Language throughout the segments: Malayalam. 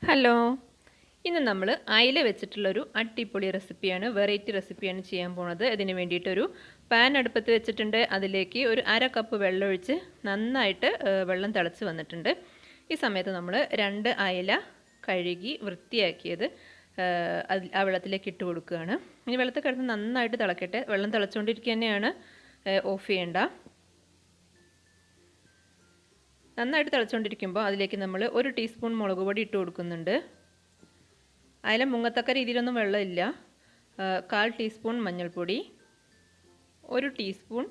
ഹലോ, ഇന്ന് നമ്മൾ അയില വെച്ചിട്ടുള്ളൊരു അടിപൊളി റെസിപ്പിയാണ്, വെറൈറ്റി റെസിപ്പിയാണ് ചെയ്യാൻ പോണത്. ഇതിന് വേണ്ടിയിട്ടൊരു പാൻ അടുപ്പത്ത് വെച്ചിട്ടുണ്ട്. അതിലേക്ക് ഒരു അര കപ്പ് വെള്ളം ഒഴിച്ച് നന്നായിട്ട് വെള്ളം തിളച്ച് വന്നിട്ടുണ്ട്. ഈ സമയത്ത് നമ്മൾ 2 അയില കഴുകി വൃത്തിയാക്കിയത് ആ വെള്ളത്തിലേക്ക് ഇട്ട് കൊടുക്കുകയാണ്. ഇനി വെള്ളത്തിൽ കിടന്ന് നന്നായിട്ട് തിളക്കട്ടെ. വെള്ളം തിളച്ചുകൊണ്ടിരിക്കുക തന്നെയാണ്, ഓഫ് ചെയ്യേണ്ട. നന്നായിട്ട് തിളച്ചുകൊണ്ടിരിക്കുമ്പോൾ അതിലേക്ക് നമ്മൾ 1 ടീസ്പൂൺ മുളക് പൊടി ഇട്ട് കൊടുക്കുന്നുണ്ട്. അയില മുങ്ങത്തക്ക രീതിയിലൊന്നും വെള്ളമില്ല. 1/4 ടീസ്പൂൺ മഞ്ഞൾപ്പൊടി, 1 ടീസ്പൂൺ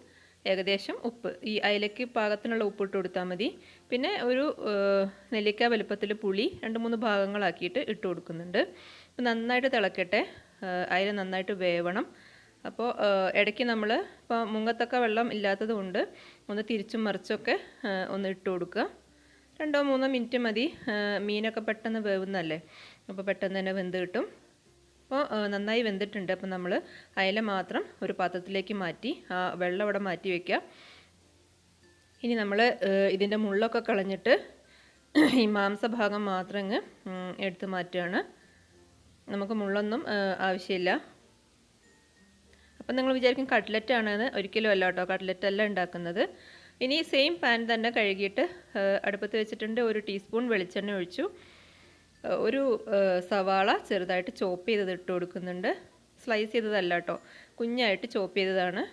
ഏകദേശം ഉപ്പ്. ഈ അയിലയ്ക്ക് പാകത്തിനുള്ള ഉപ്പ് ഇട്ട് കൊടുത്താൽ മതി. പിന്നെ ഒരു നെല്ലിക്ക വലുപ്പത്തിൽ പുളി 2-3 ഭാഗങ്ങളാക്കിയിട്ട് ഇട്ട് കൊടുക്കുന്നുണ്ട്. നന്നായിട്ട് തിളക്കട്ടെ, അയില നന്നായിട്ട് വേവണം. അപ്പോൾ ഇടയ്ക്ക് നമ്മൾ ഇപ്പോൾ മുങ്ങത്തക്ക വെള്ളം ഇല്ലാത്തത് കൊണ്ട് ഒന്ന് തിരിച്ചും മറിച്ചൊക്കെ ഒന്ന് ഇട്ട് കൊടുക്കുക. 2-3 മിനിറ്റ് മതി. മീനൊക്കെ പെട്ടെന്ന് വേവുന്നല്ലേ, അപ്പോൾ പെട്ടെന്ന് തന്നെ വെന്ത് കിട്ടും. അപ്പോൾ നന്നായി വെന്തിട്ടുണ്ട്. അപ്പോൾ നമ്മൾ അയില മാത്രം ഒരു പാത്രത്തിലേക്ക് മാറ്റി ആ വെള്ളം അവിടെ മാറ്റി വയ്ക്കുക. ഇനി നമ്മൾ ഇതിൻ്റെ മുള്ളൊക്കെ കളഞ്ഞിട്ട് ഈ മാംസഭാഗം മാത്രം അങ്ങ് എടുത്ത് മാറ്റുകയാണ്. നമുക്ക് മുള്ളൊന്നും ആവശ്യമില്ല. അപ്പം നിങ്ങൾ വിചാരിക്കും കട്ട്ലറ്റ് ആണെന്ന്. ഒരിക്കലും അല്ല കേട്ടോ, കട്ട്ലറ്റ് അല്ല ഉണ്ടാക്കുന്നത്. ഇനി സെയിം പാൻ തന്നെ കഴുകിയിട്ട് അടുപ്പത്ത് വെച്ചിട്ടുണ്ട്. 1 ടീസ്പൂൺ വെളിച്ചെണ്ണ ഒഴിച്ചു. ഒരു സവാള ചെറുതായിട്ട് ചോപ്പ് ചെയ്തത് ഇട്ട് കൊടുക്കുന്നുണ്ട്. സ്ലൈസ് ചെയ്തതല്ല കേട്ടോ, കുഞ്ഞായിട്ട് ചോപ്പ് ചെയ്തതാണ്.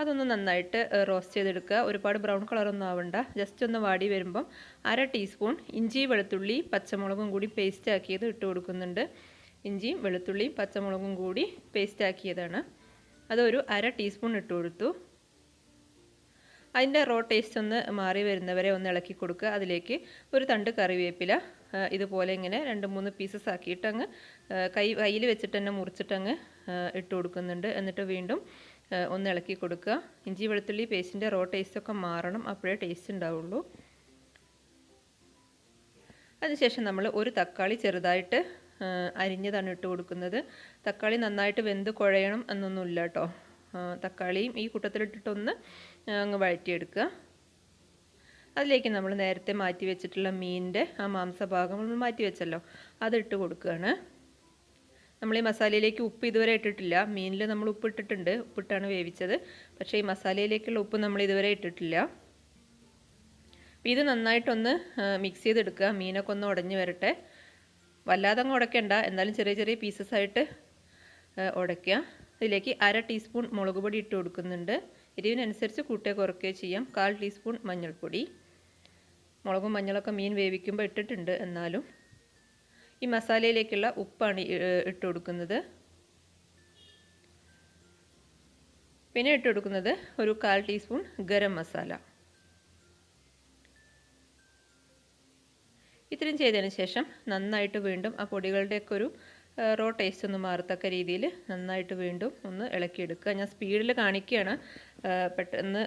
അതൊന്ന് നന്നായിട്ട് റോസ്റ്റ് ചെയ്തെടുക്കുക. ഒരുപാട് ബ്രൗൺ കളറൊന്നും ആവണ്ട. ജസ്റ്റ് ഒന്ന് വാടി വരുമ്പം 1/2 ടീസ്പൂൺ ഇഞ്ചി വെളുത്തുള്ളി പച്ചമുളകും കൂടി പേസ്റ്റ് ആക്കിയത് ഇട്ട് കൊടുക്കുന്നുണ്ട്. ഇഞ്ചിയും വെളുത്തുള്ളിയും പച്ചമുളകും കൂടി പേസ്റ്റ് ആക്കിയതാണ്. അതൊരു 1/2 ടീസ്പൂൺ ഇട്ട് കൊടുത്തു. അതിൻ്റെ റോ ടേസ്റ്റ് ഒന്ന് മാറി വരുന്നവരെ ഒന്ന് ഇളക്കി കൊടുക്കുക. അതിലേക്ക് ഒരു തണ്ട് കറിവേപ്പില ഇതുപോലെ ഇങ്ങനെ 2-3 പീസസ് ആക്കിയിട്ട് അങ്ങ് കയ്യിൽ വെച്ചിട്ട് തന്നെ മുറിച്ചിട്ടങ്ങ് ഇട്ട് കൊടുക്കുന്നുണ്ട്. എന്നിട്ട് വീണ്ടും ഒന്ന് ഇളക്കി കൊടുക്കുക. ഇഞ്ചി വെളുത്തുള്ളി പേസ്റ്റിൻ്റെ റോ ടേസ്റ്റൊക്കെ മാറണം, അപ്പോഴേ ടേസ്റ്റ് ഉണ്ടാവുള്ളൂ. അതിനുശേഷം നമ്മൾ ഒരു തക്കാളി ചെറുതായിട്ട് അരിഞ്ഞതാണ് ഇട്ട് കൊടുക്കുന്നത്. തക്കാളി നന്നായിട്ട് വെന്ത് കുഴയണം എന്നൊന്നുമില്ല കേട്ടോ. തക്കാളിയും ഈ കൂട്ടത്തിലിട്ടിട്ടൊന്ന് അങ്ങ് വഴറ്റിയെടുക്കുക. അതിലേക്ക് നമ്മൾ നേരത്തെ മാറ്റി വെച്ചിട്ടുള്ള മീനിൻ്റെ ആ മാംസഭാഗം നമ്മൾ മാറ്റി വെച്ചല്ലോ, അതിട്ട് കൊടുക്കുകയാണ്. നമ്മൾ ഈ മസാലയിലേക്ക് ഉപ്പ് ഇതുവരെ ഇട്ടിട്ടില്ല. മീനിൽ നമ്മൾ ഉപ്പ് ഇട്ടിട്ടുണ്ട്, ഉപ്പിട്ടാണ് വേവിച്ചത്. പക്ഷേ ഈ മസാലയിലേക്കുള്ള ഉപ്പ് നമ്മൾ ഇതുവരെ ഇട്ടിട്ടില്ല. ഇത് നന്നായിട്ടൊന്ന് മിക്സ് ചെയ്തെടുക്കുക. മീനൊക്കെ ഒന്ന് ഉടഞ്ഞ് വരട്ടെ. വല്ലാതെ അങ്ങ് ഉടയ്ക്കണ്ട, എന്നാലും ചെറിയ ചെറിയ പീസസ് ആയിട്ട് ഉടയ്ക്കുക. ഇതിലേക്ക് 1/2 ടീസ്പൂൺ മുളക് പൊടി ഇട്ട് കൊടുക്കുന്നുണ്ട്. എരിവിനനുസരിച്ച് കൂട്ടുകയോ കുറയ്ക്കുകയോ ചെയ്യാം. 1/4 ടീസ്പൂൺ മഞ്ഞൾപ്പൊടി. മുളകും മഞ്ഞളൊക്കെ മീൻ വേവിക്കുമ്പോൾ ഇട്ടിട്ടുണ്ട്, എന്നാലും ഈ മസാലയിലേക്കുള്ള ഉപ്പാണ് ഇട്ട് കൊടുക്കുന്നത്. പിന്നെ ഇട്ട് കൊടുക്കുന്നത് ഒരു 1/4 ടീസ്പൂൺ ഗരം മസാല. ഇത്രയും ചെയ്തതിന് ശേഷം നന്നായിട്ട് വീണ്ടും ആ പൊടികളുടെയൊക്കെ ഒരു റോ ടേസ്റ്റ് ഒന്ന് മാറത്തക്ക രീതിയിൽ നന്നായിട്ട് വീണ്ടും ഒന്ന് ഇളക്കിയെടുക്കുക. ഞാൻ സ്പീഡിൽ കാണിക്കുകയാണ്, പെട്ടെന്ന്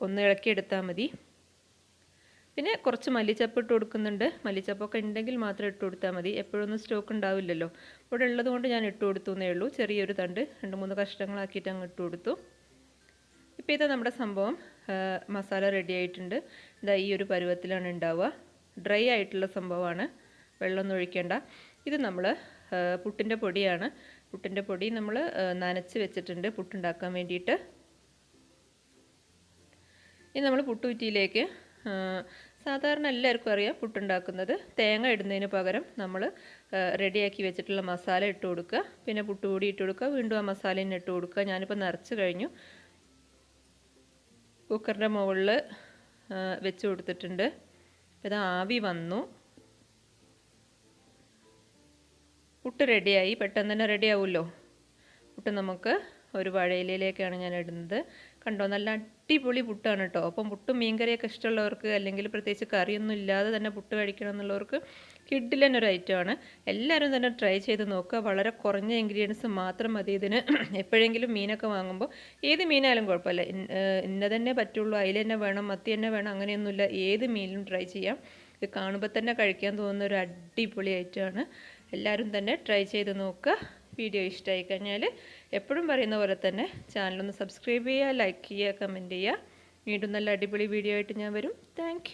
ഒന്ന് ഇളക്കിയെടുത്താൽ മതി. പിന്നെ കുറച്ച് മല്ലിച്ചപ്പ് ഇട്ട് കൊടുക്കുന്നുണ്ട്. മല്ലിച്ചപ്പൊക്കെ ഉണ്ടെങ്കിൽ മാത്രം ഇട്ട് കൊടുത്താൽ മതി. എപ്പോഴൊന്നും സ്റ്റോക്ക് ഉണ്ടാവില്ലല്ലോ. ഇവിടെ ഉള്ളത് കൊണ്ട് ഞാൻ ഇട്ട് കൊടുത്തു എന്നേ ഉള്ളൂ. ചെറിയൊരു തണ്ട് 2-3 കഷ്ണങ്ങളാക്കിയിട്ട് അങ്ങ് ഇട്ട് കൊടുത്തു. ഇപ്പോൾ ഇത് നമ്മുടെ സംഭവം മസാല റെഡി ആയിട്ടുണ്ട്. ഇതാ ഈ ഒരു പരുവത്തിലാണ് ഉണ്ടാവുക. ഡ്രൈ ആയിട്ടുള്ള സംഭവമാണ്, വെള്ളമൊന്നും ഒഴിക്കേണ്ട. ഇത് നമ്മൾ പുട്ടിൻ്റെ പൊടിയാണ്. പുട്ടിൻ്റെ പൊടി നമ്മൾ നനച്ച് വെച്ചിട്ടുണ്ട് പുട്ടുണ്ടാക്കാൻ വേണ്ടിയിട്ട്. ഇനി നമ്മൾ പുട്ടുകുറ്റിയിലേക്ക് സാധാരണ എല്ലാവർക്കും അറിയാം പുട്ടുണ്ടാക്കുന്നത്. തേങ്ങ ഇടുന്നതിന് പകരം നമ്മൾ റെഡിയാക്കി വെച്ചിട്ടുള്ള മസാല ഇട്ട് കൊടുക്കുക. പിന്നെ പുട്ടുപൊടി ഇട്ട് കൊടുക്കുക. വീണ്ടും ആ മസാലയും ഇട്ട് കൊടുക്കുക. ഞാനിപ്പോൾ നിറച്ച് കഴിഞ്ഞു. കുക്കറിൻ്റെ മുകളിൽ വെച്ച് കൊടുത്തിട്ടുണ്ട്. ഇത് ആവി വന്നു. പുട്ട് റെഡിയായി. പെട്ടെന്ന് തന്നെ റെഡി ആവുമല്ലോ പുട്ട്. നമുക്ക് ഒരു വാഴയിലയിലേക്കാണ് ഞാൻ ഇടുന്നത്. കണ്ടോ, നല്ല അടിപൊളി പുട്ടാണ് കേട്ടോ. അപ്പം പുട്ടും മീൻകറിയൊക്കെ ഇഷ്ടമുള്ളവർക്ക്, അല്ലെങ്കിൽ പ്രത്യേകിച്ച് കറിയൊന്നും ഇല്ലാതെ തന്നെ പുട്ട് കഴിക്കണം എന്നുള്ളവർക്ക് കിഡിലൻ ഒരു ഐറ്റമാണ്. എല്ലാവരും തന്നെ ട്രൈ ചെയ്ത് നോക്കുക. വളരെ കുറഞ്ഞ ഇൻഗ്രീഡിയൻസ് മാത്രം മതി ഇതിന്. എപ്പോഴെങ്കിലും മീനൊക്കെ വാങ്ങുമ്പോൾ ഏത് മീനായാലും കുഴപ്പമില്ല, ഇന്ന തന്നെ പറ്റുള്ളൂ, അയില തന്നെ വേണം, മത്തി തന്നെ വേണം, അങ്ങനെയൊന്നുമില്ല. ഏത് മീനിലും ട്രൈ ചെയ്യാം. ഇത് കാണുമ്പോൾ തന്നെ കഴിക്കാൻ തോന്നുന്ന ഒരു അടിപൊളി ഐറ്റമാണ്. എല്ലാവരും തന്നെ ട്രൈ ചെയ്ത് നോക്കുക. വീഡിയോ ഇഷ്ടമായി കഴിഞ്ഞാൽ എപ്പോഴും പറയുന്ന പോലെ തന്നെ ചാനലൊന്ന് സബ്സ്ക്രൈബ് ചെയ്യുക, ലൈക്ക് ചെയ്യുക, കമൻറ്റ് ചെയ്യുക. വീണ്ടും നല്ല അടിപൊളി വീഡിയോ ആയിട്ട് ഞാൻ വരും. താങ്ക്